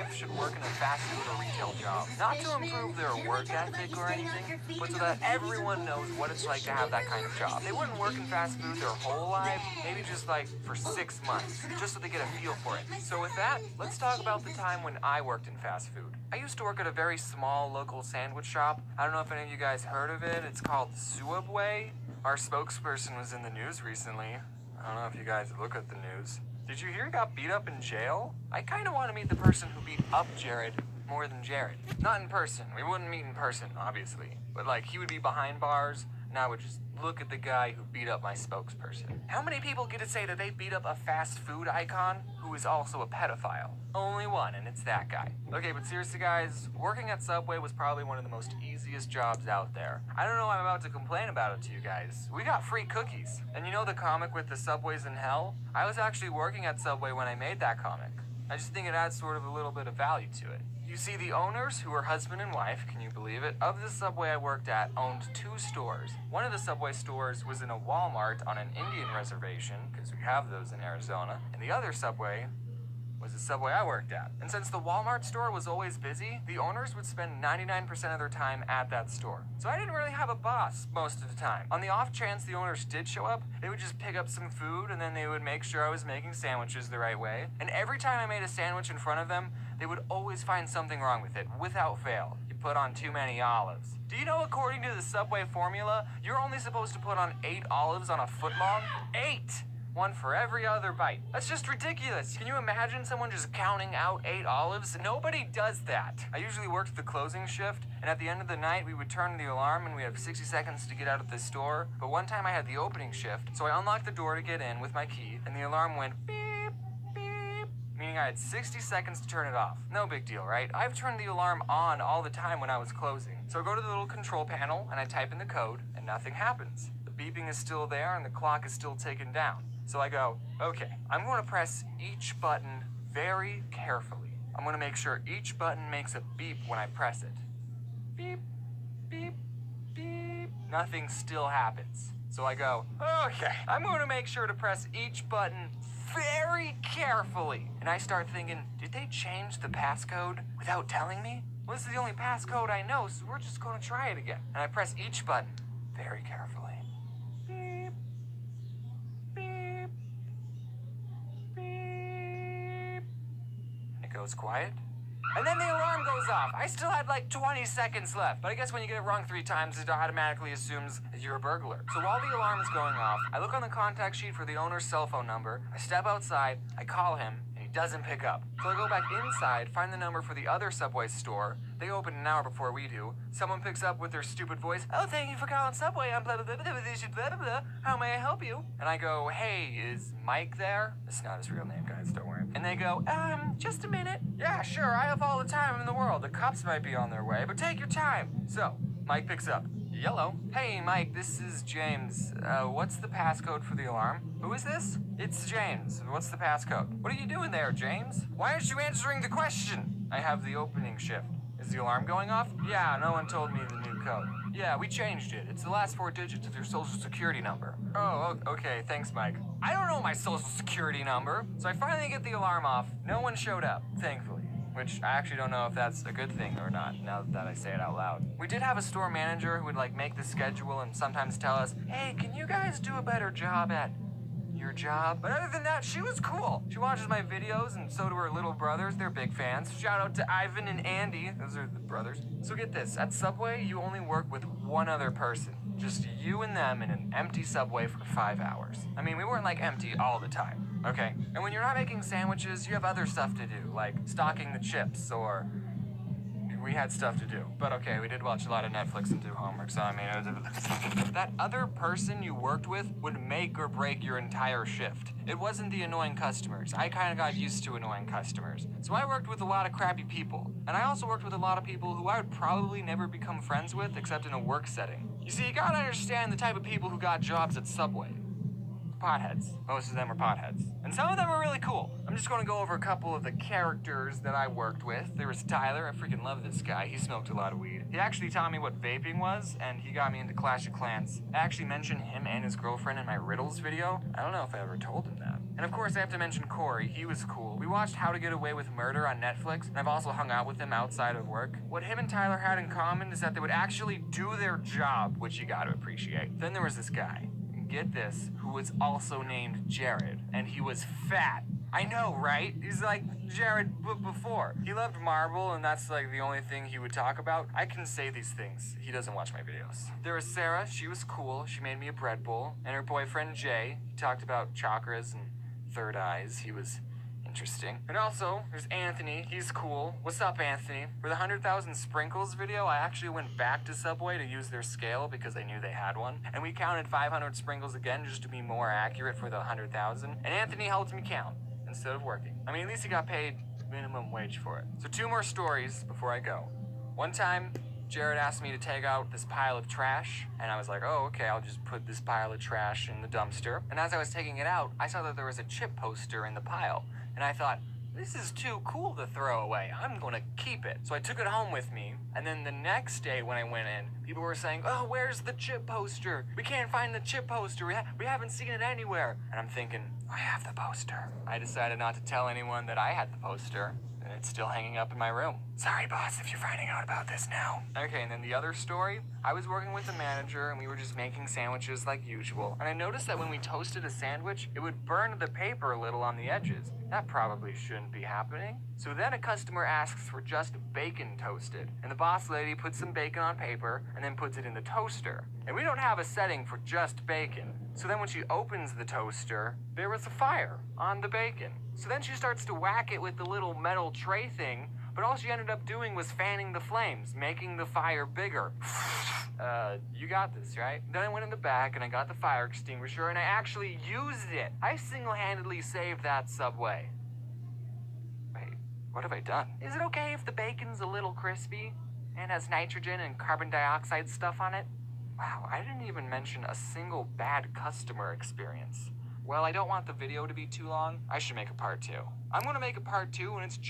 wife should work in a fast food or retail job. Not to improve their work ethic or anything, but so that everyone knows what it's like to have that kind of job. They wouldn't work in fast food their whole life, maybe just like for 6 months, just so they get a feel for it. So with that, let's talk about the time when I worked in fast food. I used to work at a very small local sandwich shop. I don't know if any of you guys heard of it. It's called Sooabway. Our spokesperson was in the news recently. I don't know if you guys look at the news. Did you hear he got beat up in jail? I kind of want to meet the person who beat up Jared more than Jared. Not in person. We wouldn't meet in person, obviously. But like, he would be behind bars, and I would just look at the guy who beat up my spokesperson. How many people get to say that they beat up a fast food icon who is also a pedophile? Only one, and it's that guy. Okay, but seriously guys, working at Subway was probably one of the most easiest jobs out there. I don't know why I'm about to complain about it to you guys. We got free cookies. And you know the comic with the Subways in Hell? I was actually working at Subway when I made that comic. I just think it adds sort of a little bit of value to it. You see, the owners, who are husband and wife, can you believe it, of the Subway I worked at owned 2 stores. One of the Subway stores was in a Walmart on an Indian reservation, because we have those in Arizona, and the other Subway was the Subway I worked at. And since the Walmart store was always busy, the owners would spend 99% of their time at that store. So I didn't really have a boss most of the time. On the off chance the owners did show up, they would just pick up some food and then they would make sure I was making sandwiches the right way. And every time I made a sandwich in front of them, they would always find something wrong with it, without fail. You put on too many olives. Do you know, according to the Subway formula, you're only supposed to put on 8 olives on a foot long? 8! One for every other bite. That's just ridiculous. Can you imagine someone just counting out 8 olives? Nobody does that. I usually worked the closing shift, and at the end of the night, we would turn the alarm and we have 60 seconds to get out of the store. But one time I had the opening shift, so I unlocked the door to get in with my key, and the alarm went beep, beep, meaning I had 60 seconds to turn it off. No big deal, right? I've turned the alarm on all the time when I was closing. So I go to the little control panel, and I type in the code, and nothing happens. The beeping is still there, and the clock is still ticking down. So I go, okay, I'm going to press each button very carefully. I'm going to make sure each button makes a beep when I press it. Beep, beep, beep. Nothing still happens. So I go, okay, I'm going to make sure to press each button very carefully. And I start thinking, did they change the passcode without telling me? Well, this is the only passcode I know, so we're just going to try it again. And I press each button very carefully. Goes quiet, and then the alarm goes off. I still had like 20 seconds left, but I guess when you get it wrong 3 times, it automatically assumes that you're a burglar. So while the alarm is going off, I look on the contact sheet for the owner's cell phone number, I step outside, I call him, and he doesn't pick up. So I go back inside, find the number for the other Subway store. They open an hour before we do. Someone picks up with their stupid voice, "Oh, thank you for calling Subway. I'm blah, blah, blah, blah, blah, blah, blah. How may I help you?" And I go, "Hey, is Mike there?" It's not his real name, guys, don't worry. And they go, just a minute. "Yeah, sure, I have all the time in the world. The cops might be on their way, but take your time." So, Mike picks up. "Yellow. Hey, Mike, this is James. What's the passcode for the alarm?" "Who is this?" "It's James. What's the passcode?" "What are you doing there, James? Why aren't you answering the question?" "I have the opening shift." "Is the alarm going off?" "Yeah, no one told me the new code." "Yeah, we changed it. It's the last 4 digits of your social security number." "Oh, okay, thanks, Mike." I don't know my social security number. So I finally get the alarm off. No one showed up, thankfully. Which I actually don't know if that's a good thing or not, now that I say it out loud. We did have a store manager who would make the schedule and sometimes tell us, "Hey, can you guys do a better job at your job?" But other than that, she was cool. She watches my videos, and so do her little brothers. They're big fans. Shout out to Ivan and Andy. Those are the brothers. So get this, at Subway, you only work with one other person. Just you and them in an empty Subway for 5 hours. I mean, we weren't empty all the time, okay? And when you're not making sandwiches, you have other stuff to do, like stocking the chips, or we had stuff to do. But okay, we did watch a lot of Netflix and do homework, so I mean, that other person you worked with would make or break your entire shift. It wasn't the annoying customers. I kind of got used to annoying customers. So I worked with a lot of crappy people. And I also worked with a lot of people who I would probably never become friends with except in a work setting. You see, you gotta understand the type of people who got jobs at Subway. Potheads. Most of them are potheads. And some of them are really cool. I'm just going to go over a couple of the characters that I worked with. There was Tyler. I freaking love this guy. He smoked a lot of weed. He actually taught me what vaping was, and he got me into Clash of Clans. I actually mentioned him and his girlfriend in my riddles video. I don't know if I ever told him that. And of course, I have to mention Corey. He was cool. We watched How to Get Away with Murder on Netflix, and I've also hung out with him outside of work. What him and Tyler had in common is that they would actually do their job, which you gotta appreciate. Then there was this guy, and get this, who was also named Jared, and he was fat. I know, right? He's like Jared before. He loved marble, and that's like the only thing he would talk about. I can say these things. He doesn't watch my videos. There was Sarah. She was cool. She made me a bread bowl. And her boyfriend, Jay, he talked about chakras and third eyes. He was interesting. And also, there's Anthony. He's cool. What's up, Anthony? For the 100,000 sprinkles video, I actually went back to Sooabway to use their scale because I knew they had one. And we counted 500 sprinkles again just to be more accurate for the 100,000. And Anthony helped me count instead of working. I mean, at least he got paid minimum wage for it. So 2 more stories before I go. One time, Jared asked me to take out this pile of trash, and I was like, oh, okay, I'll just put this pile of trash in the dumpster. And as I was taking it out, I saw that there was a chip poster in the pile, and I thought, this is too cool to throw away. I'm gonna keep it. So I took it home with me, and then the next day when I went in, people were saying, oh, where's the chip poster? We can't find the chip poster. We haven't seen it anywhere. And I'm thinking, I have the poster. I decided not to tell anyone that I had the poster, and it's still hanging up in my room. Sorry, boss, if you're finding out about this now. Okay, and then the other story, I was working with a manager, and we were just making sandwiches like usual. And I noticed that when we toasted a sandwich, it would burn the paper a little on the edges. That probably shouldn't be happening. So then a customer asks for just bacon toasted, and the boss lady puts some bacon on paper and then puts it in the toaster. And we don't have a setting for just bacon. So then when she opens the toaster, there was a fire on the bacon. So then she starts to whack it with the little metal tray thing, but all she ended up doing was fanning the flames, making the fire bigger. You got this, right? Then I went in the back and I got the fire extinguisher and I actually used it. I single-handedly saved that Sooabway. Wait, what have I done? Is it okay if the bacon's a little crispy and has nitrogen and carbon dioxide stuff on it? Wow, I didn't even mention a single bad customer experience. Well, I don't want the video to be too long. I should make a part 2. I'm gonna make a part 2 and it's just